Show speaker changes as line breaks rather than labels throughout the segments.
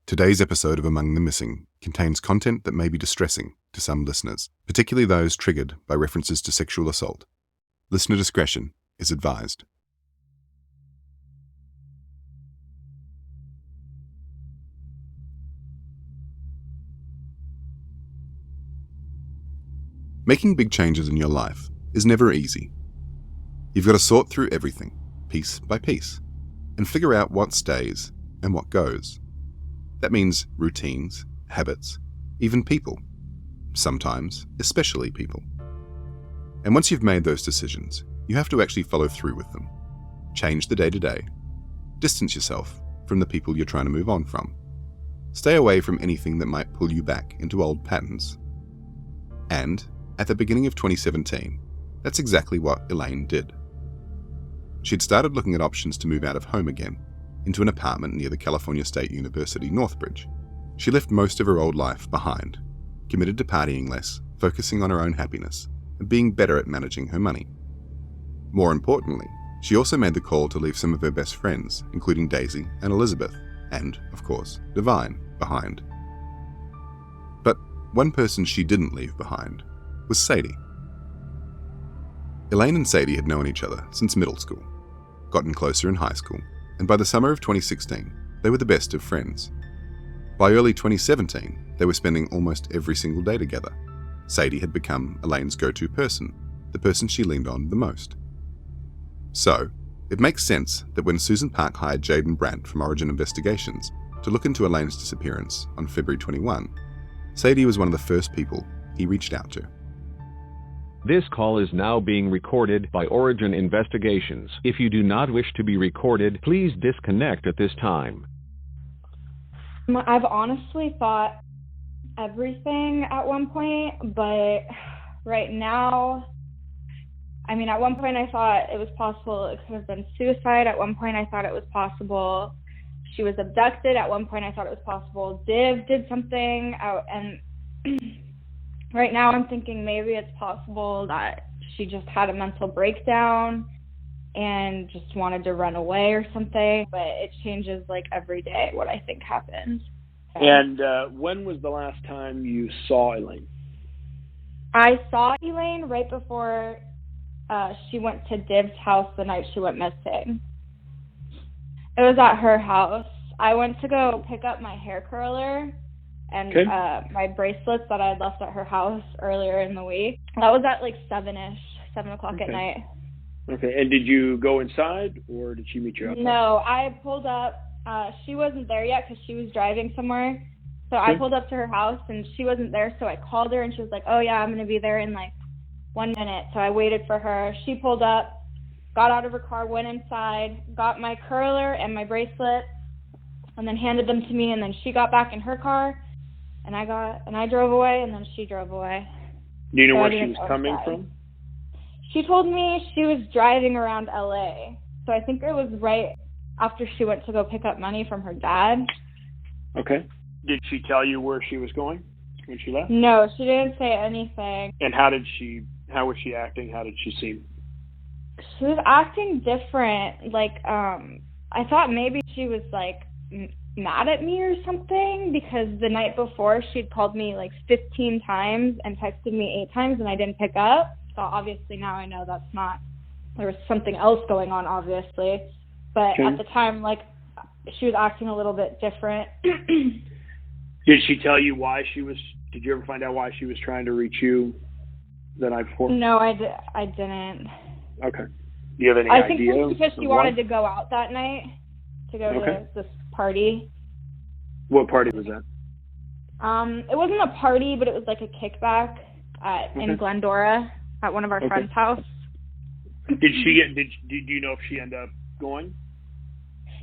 Today's episode of Among the Missing contains content that may be distressing to some listeners, particularly those triggered by references to sexual assault. Listener discretion is advised. Making big changes in your life is never easy. You've got to sort through everything, piece by piece, and figure out what stays and what goes. That means routines, habits, even people. Sometimes, especially people. And once you've made those decisions, you have to actually follow through with them. Change the day-to-day. Distance yourself from the people you're trying to move on from. Stay away from anything that might pull you back into old patterns. And, at the beginning of 2017, that's exactly what Elaine did. She'd started looking at options to move out of home again, into an apartment near the California State University Northbridge. She left most of her old life behind, committed to partying less, focusing on her own happiness, and being better at managing her money. More importantly, she also made the call to leave some of her best friends, including Daisy and Elizabeth, and, of course, Divine, behind. But one person she didn't leave behind was Sadie. Elaine and Sadie had known each other since middle school, gotten closer in high school, and by the summer of 2016, they were the best of friends. By early 2017, they were spending almost every single day together. Sadie had become Elaine's go-to person, the person she leaned on the most. So, it makes sense that when Susan Park hired Jaden Brandt from Origin Investigations to look into Elaine's disappearance on February 21, Sadie was one of the first people he reached out to.
This call is now being recorded by Origin Investigations. If you do not wish to be recorded, please disconnect at this time.
I've honestly thought everything at one point, but right now, at one point I thought it was possible it could have been suicide. At one point I thought it was possible she was abducted. At one point I thought it was possible Div did something out, and right now I'm thinking maybe it's possible that she just had a mental breakdown and just wanted to run away or something, but it changes like every day what I think happened.
And when was the last time you saw Elaine?
I saw Elaine right before she went to Div's house the night she went missing. It was at her house. I went to go pick up my hair curler and my bracelets that I had left at her house earlier in the week. That was at like 7 o'clock at night.
Okay, and did you go inside, or did she meet you outside?
No, I pulled up. She wasn't there yet because she was driving somewhere. So I pulled up to her house, and she wasn't there, so I called her, and she was like, oh, yeah, I'm going to be there in like 1 minute. So I waited for her. She pulled up, got out of her car, went inside, got my curler and my bracelet, and then handed them to me, and then she got back in her car. And I drove away, and then she drove away.
Do you know where she was coming from?
She told me she was driving around LA. So I think it was right after she went to go pick up money from her dad.
Okay. Did she tell you where she was going when she left?
No, she didn't say anything.
And how was she acting? How did she seem?
She was acting different. Like, I thought maybe she was like mad at me or something, because the night before she'd called me like 15 times and texted me 8 times and I didn't pick up. So obviously now I know that's not, there was something else going on, obviously. But at the time, like, she was acting a little bit different.
Did she tell you why did you ever find out why she was trying to reach you the night before?
No, I didn't.
Okay. Do you have any idea?
I think it was because she wanted to go out that night to go to this party.
What party was that?
It wasn't a party, but it was like a kickback in Glendora at one of our friends' house.
Did you know if she ended up going?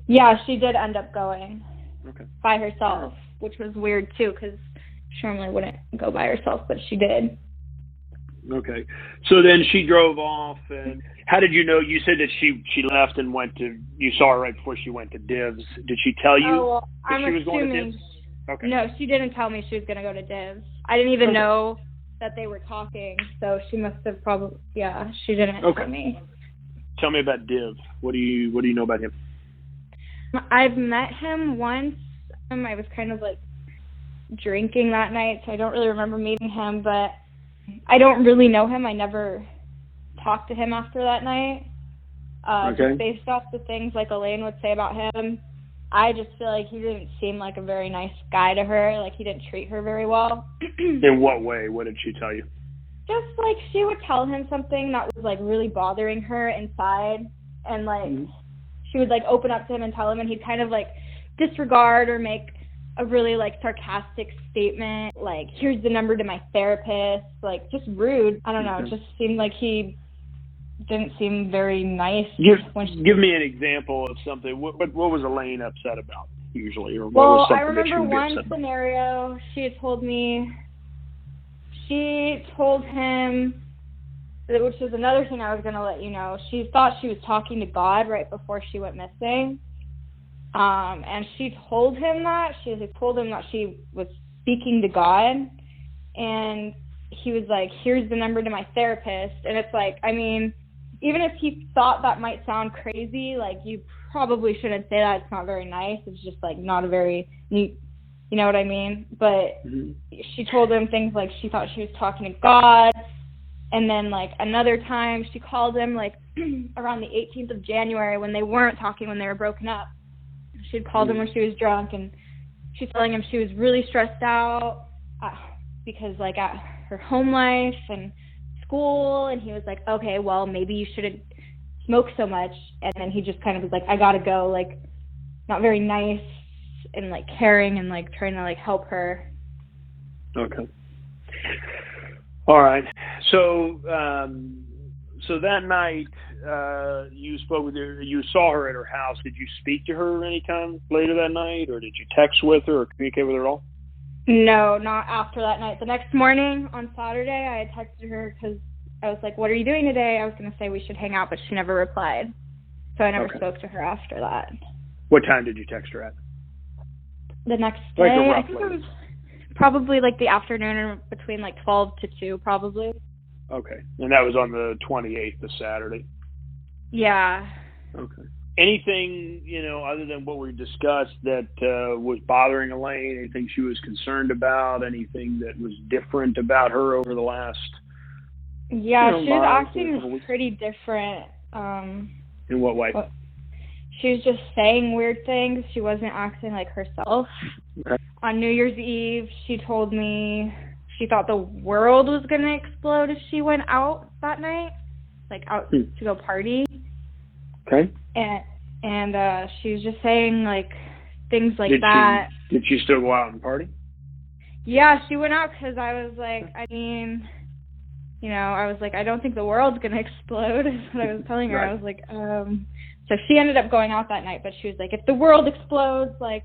Yeah, she did end up going.
Okay.
By herself, which was weird too, because she normally wouldn't go by herself, but she did.
Okay. So then she drove off, and how did you know? You said that she left and you saw her right before she went to Div's. Did she tell you that she was going to Div's? Okay.
No, she didn't tell me she was going to go to Div's. I didn't even know that they were talking, so she must have probably, she didn't tell me.
Tell me about Div. What do you know about him?
I've met him once him. I was kind of like drinking that night, so I don't really remember meeting him, but I don't really know him. I never talked to him after that night. Just based off the things like Elaine would say about him, I just feel like he didn't seem like a very nice guy to her. Like, he didn't treat her very well.
In what way? What did she tell you?
Just like she would tell him something that was like really bothering her inside, and like she would like open up to him and tell him, and he'd kind of like disregard or make a really like sarcastic statement, like, here's the number to my therapist, like just rude. I don't know, it just seemed like he didn't seem very nice.
Give me an example of something. What was Elaine upset about usually? Or what
well,
was
I remember one scenario she had told me. She told him, which is another thing I was going to let you know, she thought she was talking to God right before she went missing. And she told him that. She told him that she was speaking to God. And he was like, here's the number to my therapist. And it's like, I mean, even if he thought that might sound crazy, like, you probably shouldn't say that. It's not very nice. It's just like not a very neat, you know what I mean? But she told him things like she thought she was talking to God. And then like another time she called him like around the 18th of January when they weren't talking, when they were broken up. She'd called him when she was drunk, and she's telling him she was really stressed out because like at her home life and school, and he was like, okay, well, maybe you shouldn't smoke so much. And then he just kind of was like, I gotta go, like, not very nice and like caring and like trying to like help her.
Okay. All right. So so that night you spoke with her, you saw her at her house. Did you speak to her any time later that night, or did you text with her or communicate with her at all?
No, not after that night. The next morning on Saturday, I had texted her because I was like, what are you doing today? I was going to say we should hang out, but she never replied. So I never spoke to her after that.
What time did you text her at?
The next day, I think it was probably like the afternoon, or between like 12 to 2 probably.
Okay. And that was on the 28th, the Saturday?
Yeah.
Okay. Anything, you know, other than what we discussed that was bothering Elaine, anything she was concerned about, anything that was different about her over the last
Yeah, she was acting pretty different.
In what way?
She was just saying weird things. She wasn't acting like herself.
Okay.
On New Year's Eve, she told me she thought the world was going to explode if she went out that night, like out to go party.
Okay.
And she was just saying like things like that.
Did she still go out and party?
Yeah, she went out because I was like, I mean, you know, I was like, I don't think the world's going to explode is what I was telling her. Right. I was like, so she ended up going out that night, but she was like, if the world explodes, like,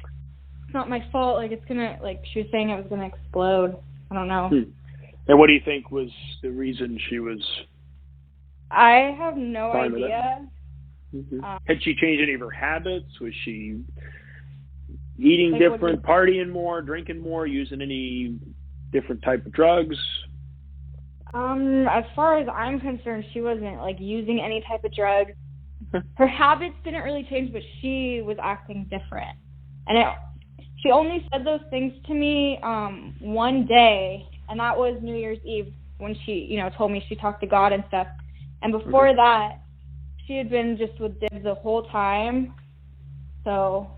it's not my fault. Like, it's going to, like, she was saying it was going to explode. I don't know.
And what do you think was the reason she was?
I have no idea.
Had she changed any of her habits? Was she eating different, partying more, drinking more, using any different type of drugs?
As far as I'm concerned, she wasn't like using any type of drug. Her habits didn't really change, but she was acting different. And she only said those things to me one day, and that was New Year's Eve when she, you know, told me she talked to God and stuff. And before that, she had been just with Div the whole time. So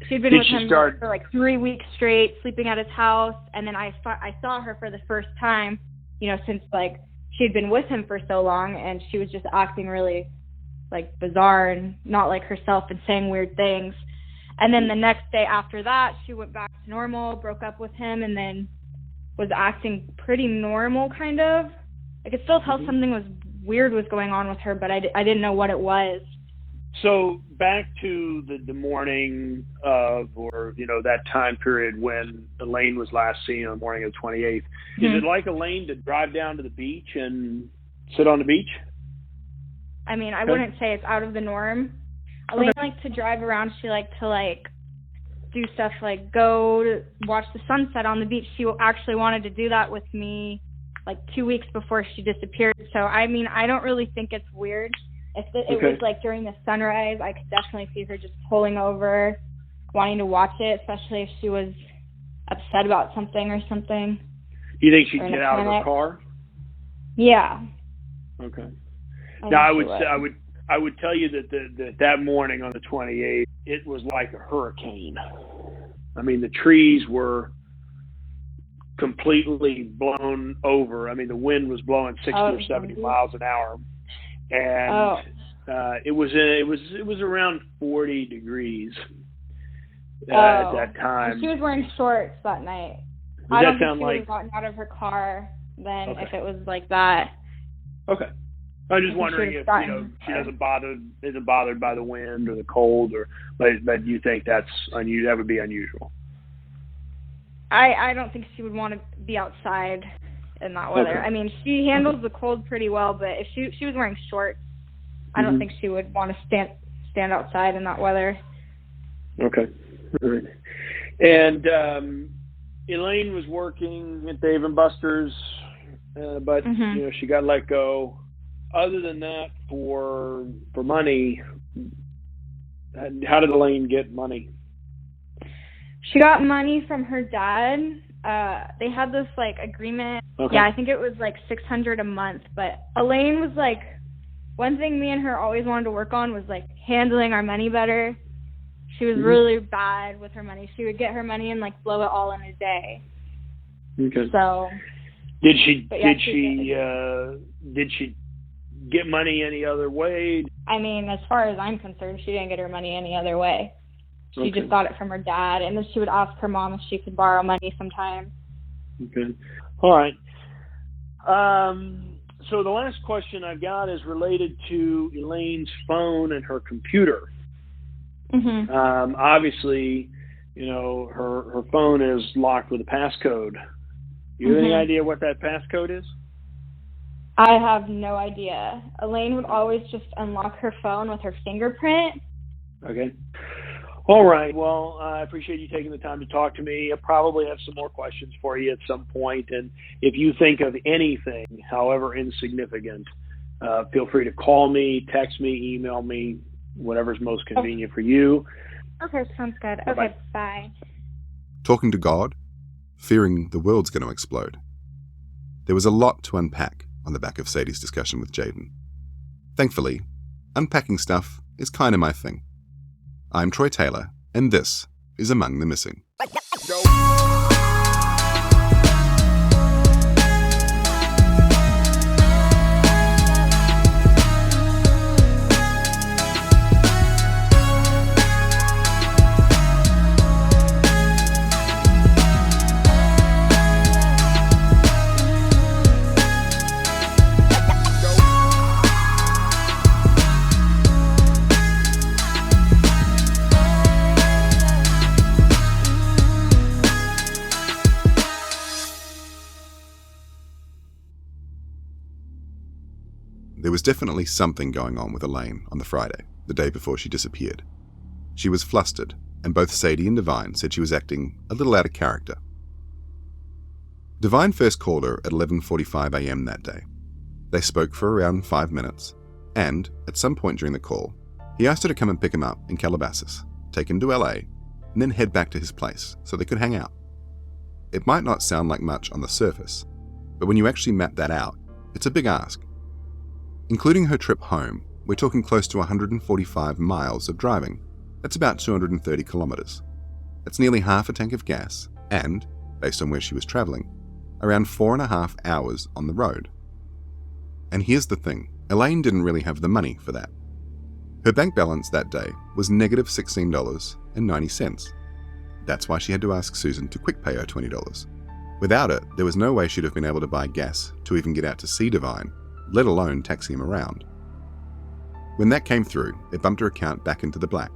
she'd been with him for like 3 weeks straight, sleeping at his house. And then I saw her for the first time, you know, since like she had been with him for so long, and she was just acting really like bizarre and not like herself and saying weird things. And then the next day after that, she went back to normal, broke up with him, and then was acting pretty normal, kind of. I could still tell something was weird was going on with her, but I didn't know what it was.
So back to the morning of, or, you know, that time period when Elaine was last seen on the morning of the 28th. Is it like Elaine to drive down to the beach and sit on the beach?
I mean, I wouldn't say it's out of the norm. Elaine liked to drive around. She liked to, like, do stuff like go to watch the sunset on the beach. She actually wanted to do that with me, like, 2 weeks before she disappeared. So, I mean, I don't really think it's weird. If it was, like, during the sunrise, I could definitely see her just pulling over wanting to watch it, especially if she was upset about something or something.
You think she'd get out of her car?
Yeah.
Okay. Now I would tell you that morning on the 28th, it was like a hurricane. I mean, the trees were completely blown over. I mean, the wind was blowing 60 or 70 miles an hour, and it was around 40 degrees at that time.
And she was wearing shorts that night.
Does that sound
like? She would have gotten out of her car then if it was like that.
Okay. I'm just wondering if she isn't bothered by the wind or the cold, but you think that would be unusual.
I don't think she would want to be outside in that weather.
Okay.
I mean, she handles the cold pretty well, but if she was wearing shorts, I don't think she would want to stand outside in that weather.
Okay. All right. And Elaine was working at Dave & Buster's, but she got let go. Other than that, for money, how did Elaine get money?
She got money from her dad. They had this agreement.
Okay.
Yeah, I think it was $600 a month. But Elaine was one thing me and her always wanted to work on was handling our money better. She was really bad with her money. She would get her money and blow it all in a day.
Okay.
So
did she get money any other way?
I mean, as far as I'm concerned, she didn't get her money any other way. She just got it from her dad, and then she would ask her mom if she could borrow money sometime. Okay.
All right. So the last question I've got is related to Elaine's phone and her computer. Obviously, her phone is locked with a passcode. You have any idea what that passcode is?
I have no idea. Elaine would always just unlock her phone with her fingerprint.
Okay. All right. Well, I appreciate you taking the time to talk to me. I probably have some more questions for you at some point. And if you think of anything, however insignificant, feel free to call me, text me, email me, whatever's most convenient for you.
Okay, sounds good.
Bye-bye.
Okay, bye.
Talking to God, fearing the world's going to explode. There was a lot to unpack on the back of Sadie's discussion with Jaden. Thankfully, unpacking stuff is kind of my thing. I'm Troy Taylor, and this is Among the Missing. There was definitely something going on with Elaine on the Friday, the day before she disappeared. She was flustered, and both Sadie and Divine said she was acting a little out of character. Divine first called her at 11:45 a.m. that day. They spoke for around 5 minutes, and at some point during the call, he asked her to come and pick him up in Calabasas, take him to LA, and then head back to his place so they could hang out. It might not sound like much on the surface, but when you actually map that out, it's a big ask. Including her trip home, we're talking close to 145 miles of driving. That's about 230 kilometers. That's nearly half a tank of gas and, based on where she was traveling, around 4.5 hours on the road. And here's the thing, Elaine didn't really have the money for that. Her bank balance that day was negative $16.90. That's why she had to ask Susan to quick pay her $20. Without it, there was no way she'd have been able to buy gas to even get out to see Divine, let alone taxi him around. When that came through, it bumped her account back into the black,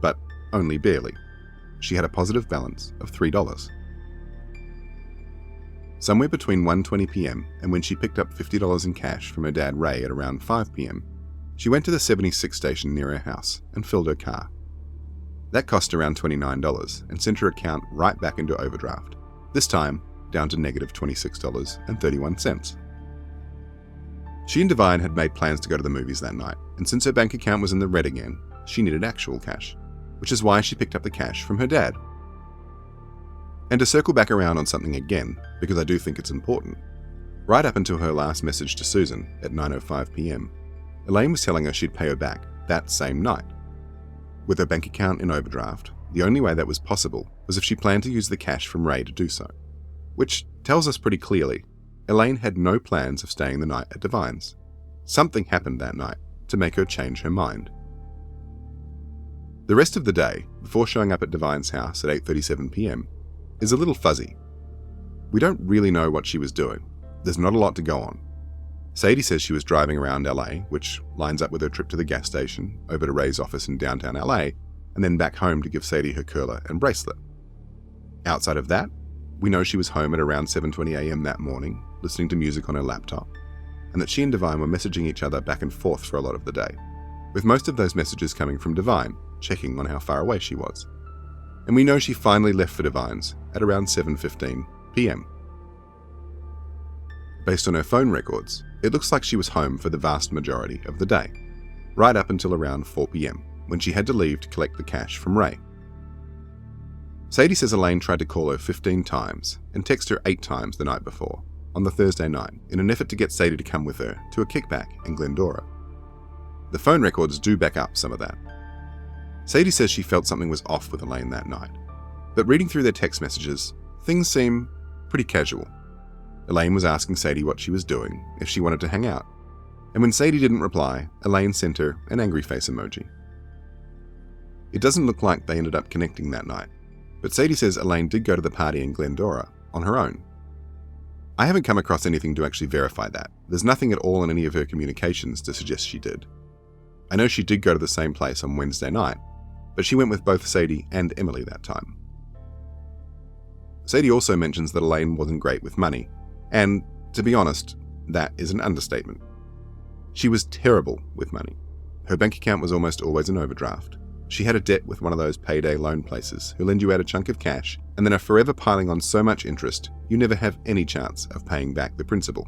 but only barely. She had a positive balance of $3. Somewhere between 1:20 p.m. and when she picked up $50 in cash from her dad Ray at around 5 p.m., she went to the 76 station near her house and filled her car. That cost around $29 and sent her account right back into overdraft, this time down to negative $26.31. She and Divine had made plans to go to the movies that night, and since her bank account was in the red again, she needed actual cash. which is why she picked up the cash from her dad. And to circle back around on something again, because I do think it's important, right up until her last message to Susan at 9:05 p.m, Elaine was telling her she'd pay her back that same night. With her bank account in overdraft, the only way that was possible was if she planned to use the cash from Ray to do so, which tells us pretty clearly Elaine had no plans of staying the night at Devine's. Something happened that night to make her change her mind. The rest of the day, before showing up at Devine's house at 8:37 p.m, is a little fuzzy. We don't really know what she was doing. There's not a lot to go on. Sadie says she was driving around LA, which lines up with her trip to the gas station, over to Ray's office in downtown LA, and then back home to give Sadie her curler and bracelet. Outside of that, we know she was home at around 7:20 a.m. that morning, listening to music on her laptop, and that she and Devine were messaging each other back and forth for a lot of the day, with most of those messages coming from Devine, checking on how far away she was. And we know she finally left for Devine's at around 7:15 p.m. Based on her phone records, it looks like she was home for the vast majority of the day, right up until around 4 p.m, when she had to leave to collect the cash from Ray. Sadie says Elaine tried to call her 15 times and text her 8 times the night before, on the Thursday night, in an effort to get Sadie to come with her to a kickback in Glendora. The phone records do back up some of that. Sadie says she felt something was off with Elaine that night, but reading through their text messages, things seem pretty casual. Elaine was asking Sadie what she was doing, if she wanted to hang out, and when Sadie didn't reply, Elaine sent her an angry face emoji. It doesn't look like they ended up connecting that night, but Sadie says Elaine did go to the party in Glendora on her own. I haven't come across anything to actually verify that. There's nothing at all in any of her communications to suggest she did. I know she did go to the same place on Wednesday night, but she went with both Sadie and Emily that time. Sadie also mentions that Elaine wasn't great with money, and, to be honest, that is an understatement. She was terrible with money. Her bank account was almost always in overdraft. She had a debt with one of those payday loan places who lend you out a chunk of cash and then are forever piling on so much interest you never have any chance of paying back the principal.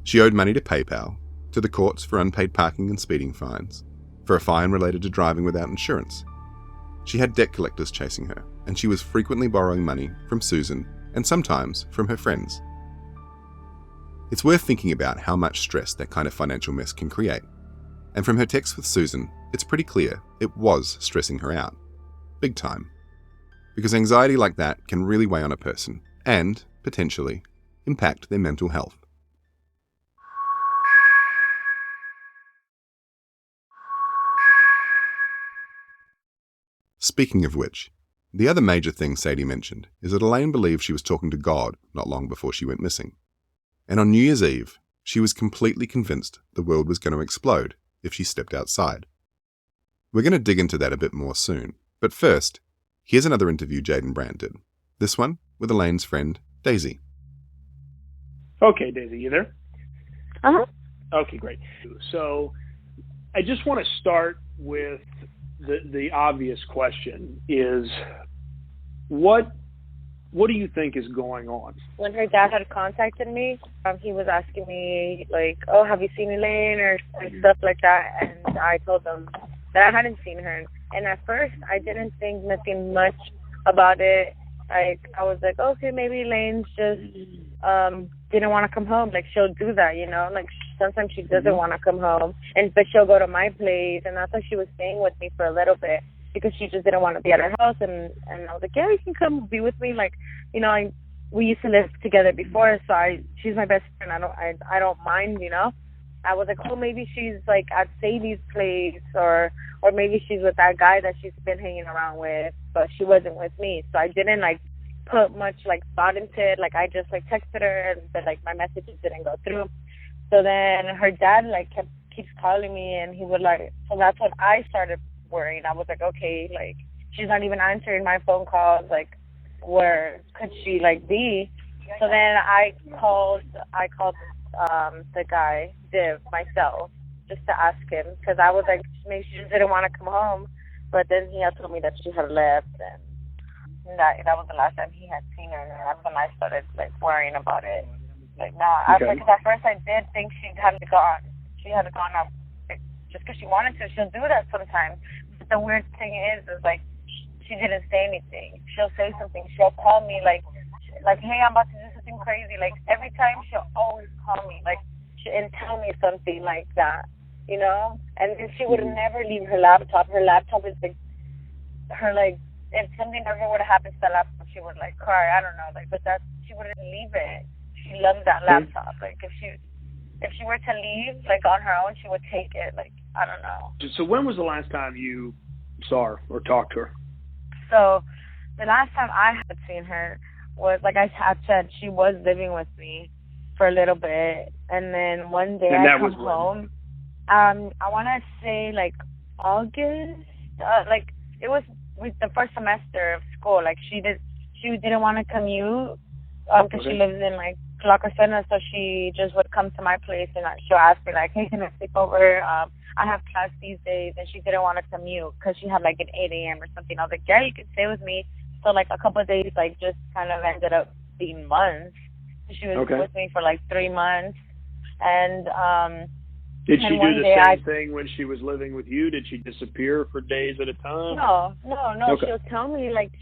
She owed money to PayPal, to the courts for unpaid parking and speeding fines, for a fine related to driving without insurance. She had debt collectors chasing her, and she was frequently borrowing money from Susan and sometimes from her friends. It's worth thinking about how much stress that kind of financial mess can create. And from her text with Susan, it's pretty clear it was stressing her out. Big time. Because anxiety like that can really weigh on a person and, potentially, impact their mental health. Speaking of which, the other major thing Sadie mentioned is that Elaine believed she was talking to God not long before she went missing. And on New Year's Eve, she was completely convinced the world was going to explode if she stepped outside. We're going to dig into that a bit more soon, but first, here's another interview Jaden Brandt did. This one with Elaine's friend, Daisy.
Okay, Daisy, you there?
Uh-huh.
Okay, great. So I just want to start with the obvious question is, what do you think is going on?
When her dad had contacted me, he was asking me, like, oh, have you seen Elaine or stuff like that? And I told him that I hadn't seen her. And at first, I didn't think nothing much about it. Like, I was like, okay, maybe Elaine's just didn't want to come home. Like, she'll do that, you know? Like, sometimes she doesn't want to come home. But she'll go to my place. And that's why she was staying with me for a little bit, because she just didn't want to be at her house. And I was like, yeah, you can come be with me. Like, you know, we used to live together before, so she's my best friend. I don't mind, you know. I was like, oh, maybe she's like at Sadie's place, or maybe she's with that guy that she's been hanging around with, but she wasn't with me. So I didn't like put much like thought into it. Like, I just like texted her, but like my messages didn't go through. So then her dad like keeps calling me, and he would like, so that's when I started worrying. I was like, okay, like she's not even answering my phone calls. Like, where could she like be? So then I called the guy, Div, myself, just to ask him, because I was like, maybe she just didn't want to come home. But then he had told me that she had left, and that was the last time he had seen her. And that's when I started like worrying about it. Like, no, because at first I did think she had gone. She had gone up just because she wanted to. She'll do that sometimes. But the weird thing is like, she didn't say anything. She'll say something. She'll call me like, hey, I'm about to do something crazy. Like, every time she'll always call me, like, and tell me something like that, you know? And then she would never leave her laptop. Her laptop is like, if something ever would have happened to the laptop, she would like cry. I don't know, like, but she wouldn't leave it. She loved that laptop. Like, if she were to leave, like, on her own, she would take it. Like, I don't know.
So when was the last time you saw her or talked to her?
So the last time I had seen her was, like I had said, she was living with me for a little bit, and then one day I come home. I want to say like August, like it was with the first semester of school. Like she didn't want to commute because she lives in like La Crescenta, so she just would come to my place and she'll ask me like, hey, can I sleep over? I have class these days, and she didn't want to commute because she had like an 8 a.m. or something. I was like, yeah, you can stay with me. So like a couple of days like just kind of ended up being months. She was with me for like 3 months, and
did she do the same thing when she was living with you? Did she disappear for days at a time?
No. Okay. She'll tell me like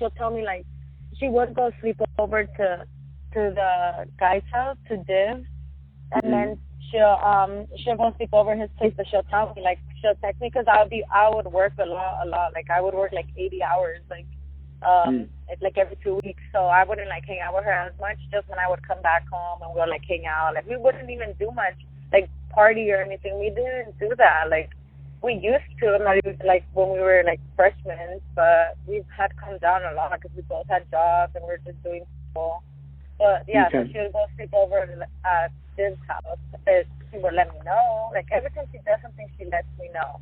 she would go sleep over to the guy's house, to Div, and then she'll go sleep over his place. But she'll tell me, like, she'll text me because I would work a lot. Like I would work like 80 hours, like like every 2 weeks. So I wouldn't like hang out with her as much. Just when I would come back home and we'll like hang out. Like we wouldn't even do much like party or anything. We didn't do that. Like we used to, like when we were like freshmen, but we've had come down a lot because we both had jobs and we're just doing school. But yeah, so she would go sleep over at this house. She would let me know. Like every time she does something, she lets me know.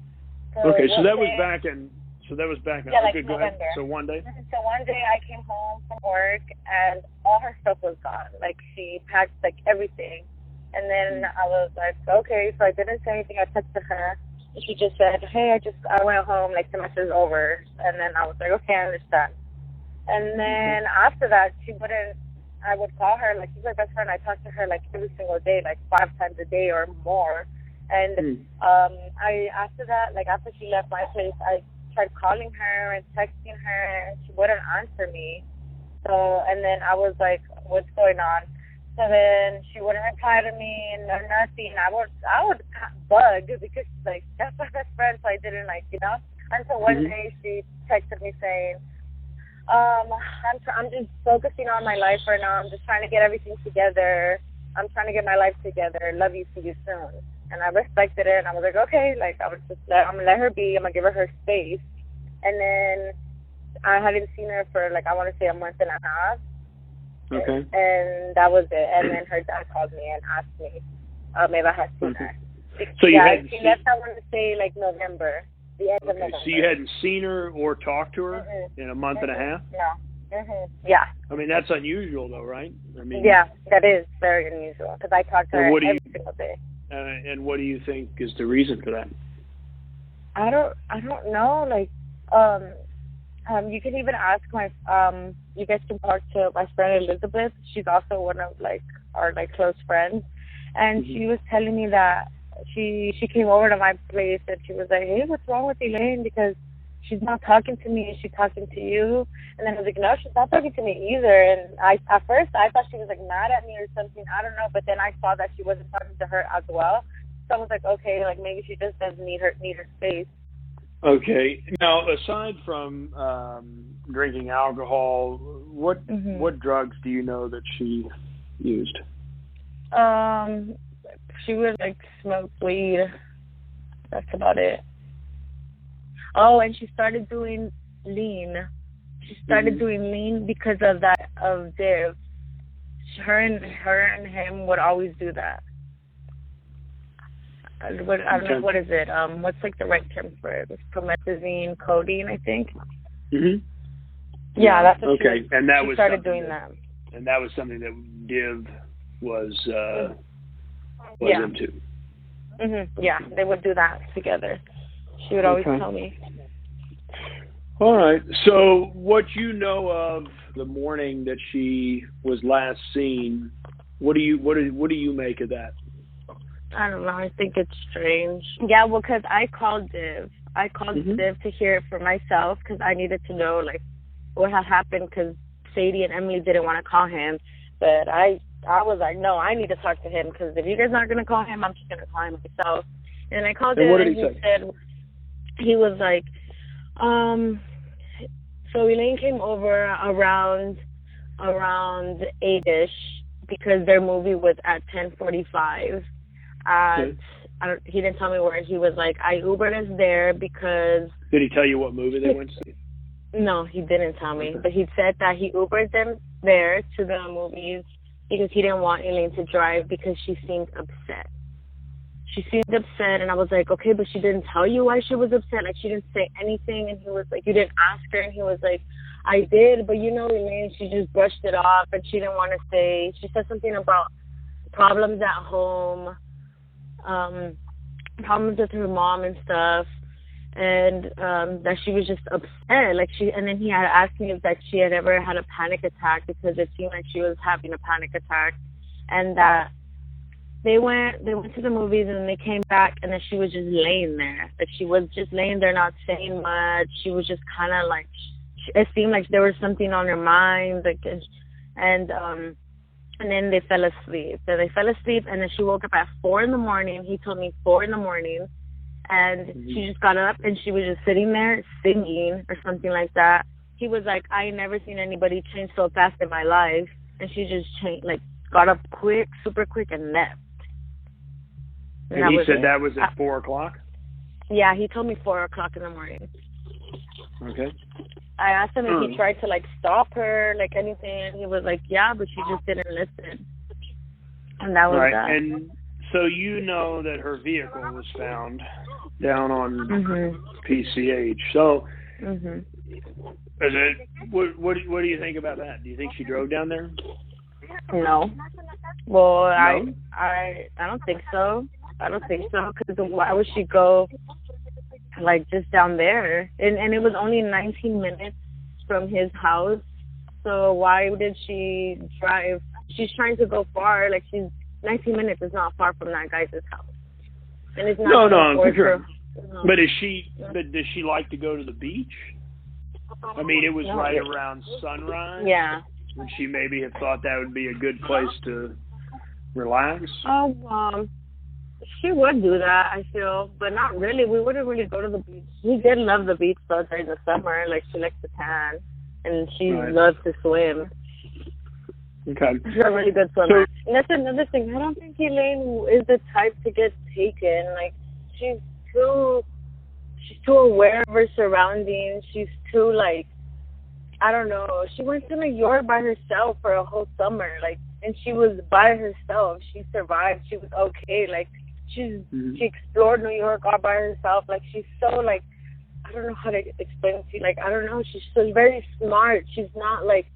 So
so that was back in.
Yeah, like November.
So one day.
So one day I came home from work and all her stuff was gone. Like she packed like everything, and then I was like, okay. So I didn't say anything. I texted her. She just said, hey, I went home. Like semester's over, and then I was like, okay, I understand. And then after that, I would call her, like, she's my best friend. I talk to her, like, every single day, like, 5 times a day or more. And after that, like, after she left my place, I tried calling her and texting her, and she wouldn't answer me. So, and then I was like, what's going on? So then she wouldn't reply to me and nothing. I would bug because she's like, that's my best friend, so I didn't, like, you know. Until one day she texted me saying, I'm just focusing on my life right now. I'm just trying to get everything together. I'm trying to get my life together. Love you, see you soon. And I respected it, and I was like, okay. Like, I'm going to let her be. I'm going to give her space. And then I hadn't seen her for, like, I want to say a month and a half.
Okay.
And that was it. And then her dad called me and asked me if I had seen her.
So you hadn't
she left, I want to say, like, November. The end of November.
So you hadn't seen her or talked to her in a month and a half?
No. Yeah.
I mean, that's unusual, though, right? I mean,
yeah, that is very unusual because I talk to her every single day.
And what do you think is the reason for that?
I don't know. Like, you can even ask you guys can talk to my friend Elizabeth. She's also one of like our like close friends, and she was telling me that she came over to my place and she was like, hey, what's wrong with Elaine? Because she's not talking to me. Is she talking to you? And then I was like, no, she's not talking to me either. And at first I thought she was like mad at me or something. I don't know. But then I saw that she wasn't talking to her as well. So I was like, okay, like maybe she just doesn't need her space.
Okay. Now, aside from drinking alcohol, what drugs do you know that she used?
She would like smoke weed. That's about it. Oh, and she started doing lean. She started doing lean because of that of Div. Her and him would always do that. I don't know, what is it? What's like the right term for it? It's promethazine, codeine, I think. Yeah, that's what she started doing that.
And that was something that Div was into.
Yeah, they would do that together. She would always tell me.
All right. So what you know of the morning that she was last seen, what do you make of that?
I don't know. I think it's strange. Yeah, well, because I called Div. I called Viv to hear it for myself because I needed to know, like, what had happened because Sadie and Emily didn't want to call him. But I was like, no, I need to talk to him because if you guys aren't going to call him, I'm just going to call him myself. And I called him and he said, he was like, so Elaine came over around 8-ish because their movie was at 10:45. He didn't tell me where. He was like, I Ubered us there because...
Did he tell you what movie they went to see?
No, he didn't tell me. But he said that he Ubered them there to the movies because he didn't want Elaine to drive because she seemed upset. She seemed upset, and I was like, okay, but she didn't tell you why she was upset. Like, she didn't say anything, and he was like, you didn't ask her, and he was like, I did, but you know, Elaine, she just brushed it off, and she didn't want to say. She said something about problems at home, problems with her mom and stuff, and that she was just upset. Like, and then he had asked me if that she had ever had a panic attack because it seemed like she was having a panic attack, and that they went to the movies and they came back and then she was just laying there. Like, she was just laying there not saying much. She was just kind of like, it seemed like there was something on her mind. Like, and then they fell asleep. So they fell asleep and then she woke up at 4 a.m. He told me 4 a.m. And she just got up and she was just sitting there singing or something like that. He was like, I ain't never seen anybody change so fast in my life. And she just changed, like, got up quick, super quick, and left.
And he said that was at 4 o'clock?
Yeah, he told me 4 o'clock in the morning.
Okay.
I asked him if he tried to, like, stop her, like, anything, and he was like, yeah, but she just didn't listen. And that was that.
And so you know that her vehicle was found down on PCH. So is it, what do you think about that? Do you think she drove down there?
No. Well,
no?
I don't think so. I don't think so, because why would she go, like, just down there? And it was only 19 minutes from his house, so why did she drive? She's trying to go far. Like, 19 minutes is not far from that guy's house. And it's not
no, sure. But does she like to go to the beach? I mean, it was right around sunrise.
Yeah.
Would she maybe have thought that would be a good place to relax?
She would do that, I feel, but not really. We wouldn't really go to the beach. He did love the beach, though, during the summer. Like, she likes to tan, and she loves to swim.
Okay.
She's a really good swimmer. And that's another thing. I don't think Elaine is the type to get taken. Like, she's too aware of her surroundings. She's too, like, I don't know. She went to New York by herself for a whole summer, like, and she was by herself. She survived. She was okay. Like, she explored New York all by herself. Like, she's so, like, I don't know how to explain it to you. Like, I don't know. She's so very smart. She's not, like,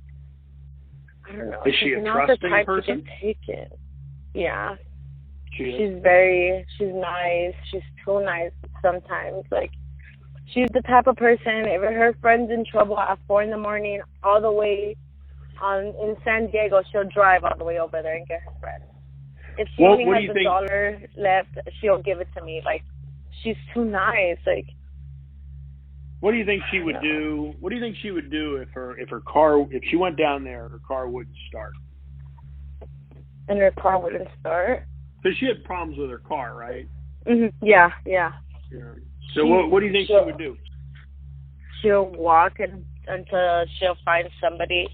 I don't know.
Is she a
not
trusting
the type
person?
to get taken. Yeah.
She's
nice. She's too nice sometimes. Like, she's the type of person, if her friend's in trouble at 4 a.m, all the way in San Diego, she'll drive all the way over there and get her friend. If she only has $1 left, she'll give it to me. Like, she's too nice. Like,
what do you think she would do? What do you think she would do if she went down there, her car wouldn't start?
And her car wouldn't start?
Because she had problems with her car, right?
Yeah.
So what do you think she would do?
She'll walk until she'll find somebody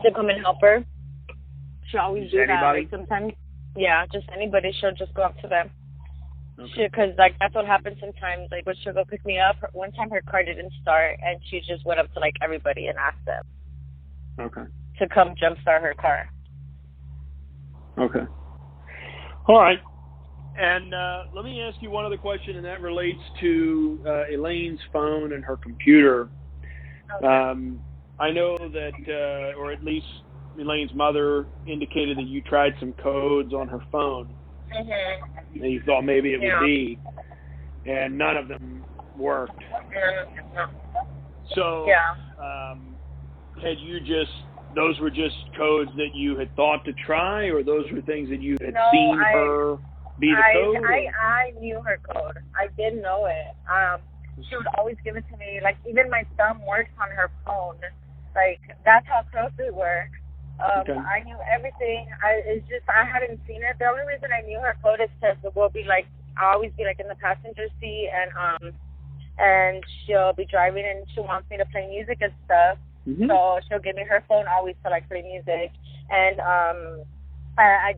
to come and help her. She'll always do that. Like, sometimes, just anybody. She'll just go up to them. Okay. Because, like, that's what happens sometimes. Like, when she'll go pick me up, one time her car didn't start, and she just went up to, like, everybody and asked them to come jumpstart her car.
Okay. All right. And let me ask you one other question, and that relates to Elaine's phone and her computer. Okay. I know that, or at least Elaine's mother indicated that you tried some codes on her phone. And you thought maybe it would be, and none of them worked. So, those were just codes that you had thought to try, or those were things that you had seen her be the code?
I knew her code. I did know it. She would always give it to me. Like, even my thumb works on her phone. Like, that's how close we were.
Okay.
I knew everything. It's just I hadn't seen it. The only reason I knew her code is because we'll be like, I'll always be like in the passenger seat, and she'll be driving and she wants me to play music and stuff.
Mm-hmm.
So she'll give me her phone always to like play music. And I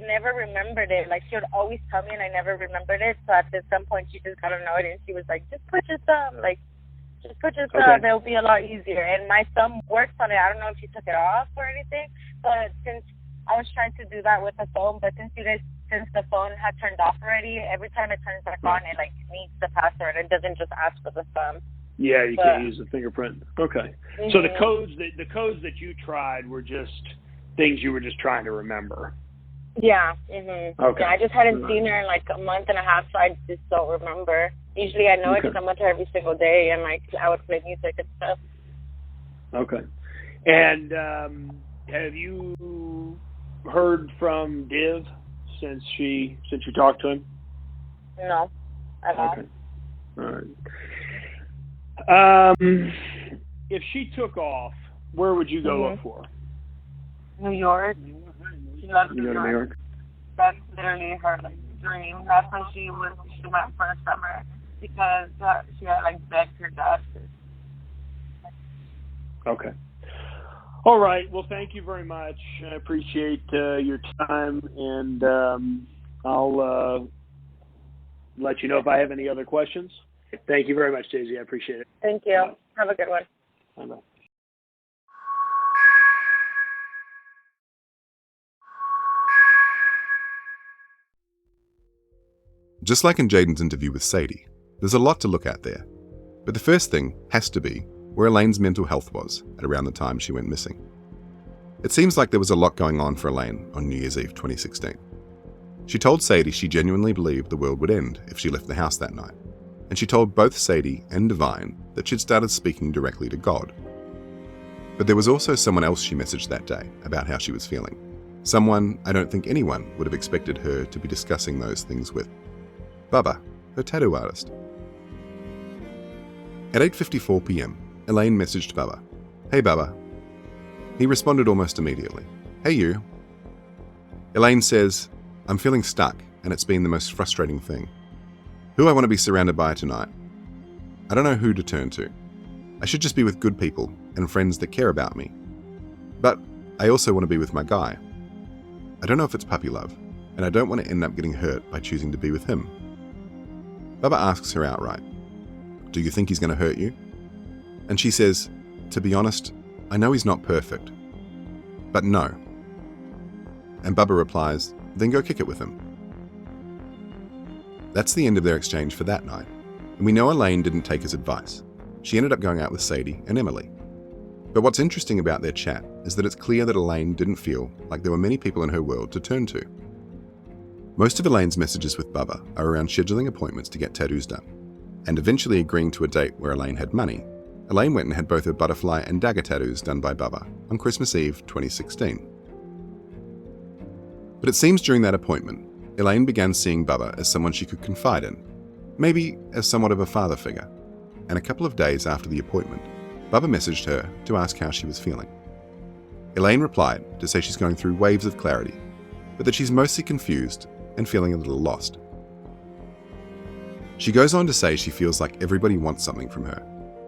never remembered it. Like, she would always tell me and I never remembered it. So at some point she just got annoyed and she was like, just put your thumb. Like, just put your thumb. Okay. It'll be a lot easier. And my thumb works on it. I don't know if she took it off or anything. But since I was trying to do that with the phone, but since the phone had turned off already, every time it turns back on, it like needs the password. It doesn't just ask for the thumb.
Yeah, you can't use the fingerprint. Okay. Mm-hmm. So the codes that you tried were just things you were just trying to remember.
Yeah. Mm-hmm. Okay. Yeah, I just hadn't seen her in like a month and a half, so I just don't remember. Usually I know it because I'm with her every single day, and like I would play music and stuff. Okay.
And have you heard from Div since you talked to him?
No, at all.
Okay. All right. If she took off, where would you go look for?
New York. She loves New York. That's literally her dream. That's when she went for a summer because she had begged her dad.
Okay. All right. Well, thank you very much. I appreciate your time, and I'll let you know if I have any other questions. Thank you very much, Daisy. I appreciate it.
Thank you. Bye. Have a good one.
Bye-bye.
Just like in Jaden's interview with Sadie, there's a lot to look at there. But the first thing has to be where Elaine's mental health was at around the time she went missing. It seems like there was a lot going on for Elaine on New Year's Eve 2016. She told Sadie she genuinely believed the world would end if she left the house that night, and she told both Sadie and Divine that she'd started speaking directly to God. But there was also someone else she messaged that day about how she was feeling. Someone I don't think anyone would have expected her to be discussing those things with. Bubba, her tattoo artist. At 8:54 p.m, Elaine messaged Bubba, "Hey Bubba." He responded almost immediately, "Hey you." Elaine says, "I'm feeling stuck and it's been the most frustrating thing. Who I want to be surrounded by tonight? I don't know who to turn to. I should just be with good people and friends that care about me. But I also want to be with my guy. I don't know if it's puppy love, and I don't want to end up getting hurt by choosing to be with him." Bubba asks her outright, "Do you think he's going to hurt you?" And she says, "To be honest, I know he's not perfect, but no." And Bubba replies, "Then go kick it with him." That's the end of their exchange for that night, and we know Elaine didn't take his advice. She ended up going out with Sadie and Emily. But what's interesting about their chat is that it's clear that Elaine didn't feel like there were many people in her world to turn to. Most of Elaine's messages with Bubba are around scheduling appointments to get tattoos done, and eventually agreeing to a date where Elaine had money. Elaine went and had both her butterfly and dagger tattoos done by Bubba on Christmas Eve 2016. But it seems during that appointment, Elaine began seeing Bubba as someone she could confide in, maybe as somewhat of a father figure. And a couple of days after the appointment, Bubba messaged her to ask how she was feeling. Elaine replied to say she's going through waves of clarity, but that she's mostly confused and feeling a little lost. She goes on to say she feels like everybody wants something from her,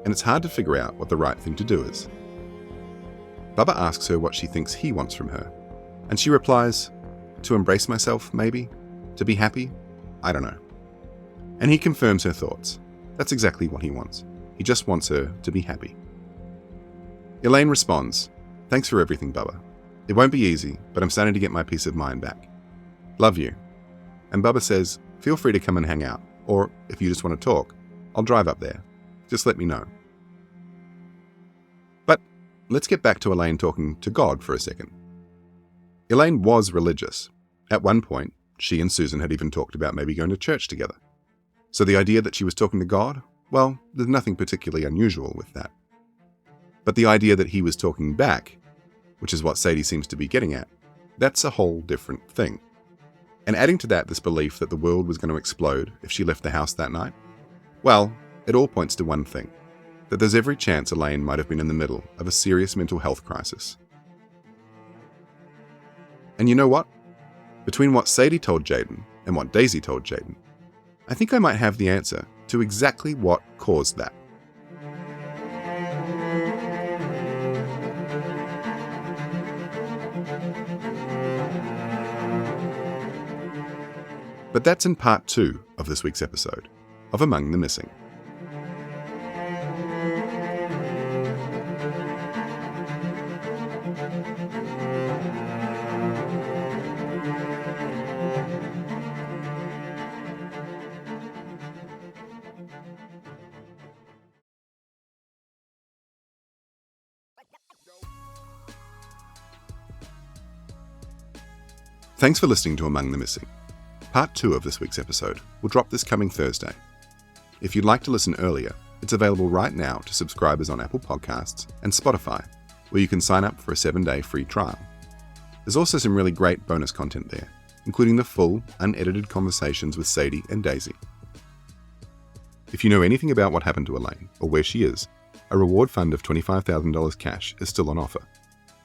and it's hard to figure out what the right thing to do is. Bubba asks her what she thinks he wants from her, and she replies, "To embrace myself, maybe? To be happy? I don't know." And he confirms her thoughts. That's exactly what he wants. He just wants her to be happy. Elaine responds, "Thanks for everything, Bubba. It won't be easy, but I'm starting to get my peace of mind back. Love you." And Bubba says, "Feel free to come and hang out, or if you just want to talk, I'll drive up there. Just let me know." But let's get back to Elaine talking to God for a second. Elaine was religious. At one point, she and Susan had even talked about maybe going to church together. So the idea that she was talking to God, well, there's nothing particularly unusual with that. But the idea that he was talking back, which is what Sadie seems to be getting at, that's a whole different thing. And adding to that this belief that the world was going to explode if she left the house that night, well, it all points to one thing, that there's every chance Elaine might have been in the middle of a serious mental health crisis. And you know what? Between what Sadie told Jaden and what Daisy told Jaden, I think I might have the answer to exactly what caused that. But that's in part 2 of this week's episode of Among the Missing. Thanks for listening to Among the Missing. Part 2 of this week's episode will drop this coming Thursday. If you'd like to listen earlier, it's available right now to subscribers on Apple Podcasts and Spotify, where you can sign up for a 7-day free trial. There's also some really great bonus content there, including the full, unedited conversations with Sadie and Daisy. If you know anything about what happened to Elaine or where she is, a reward fund of $25,000 cash is still on offer.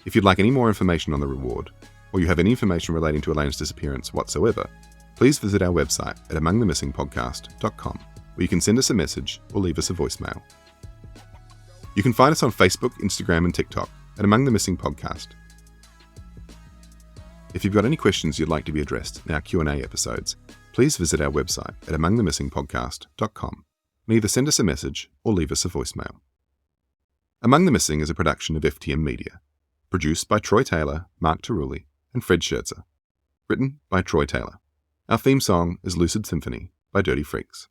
If you'd like any more information on the reward, or you have any information relating to Elaine's disappearance whatsoever, please visit our website at amongthemissingpodcast.com, where you can send us a message or leave us a voicemail. You can find us on Facebook, Instagram, and TikTok at Among the Missing Podcast. If you've got any questions you'd like to be addressed in our Q&A episodes, please visit our website at amongthemissingpodcast.com and either send us a message or leave us a voicemail. Among the Missing is a production of FTM Media, produced by Troy Taylor, Mark Tarulli, and Fred Scherzer. Written by Troy Taylor. Our theme song is Lucid Symphony by Dirty Freaks.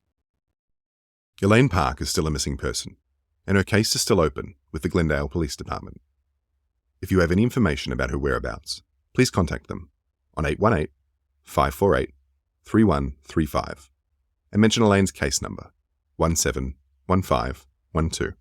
Elaine Park is still a missing person, and her case is still open with the Glendale Police Department. If you have any information about her whereabouts, please contact them on 818-548-3135 and mention Elaine's case number 171512.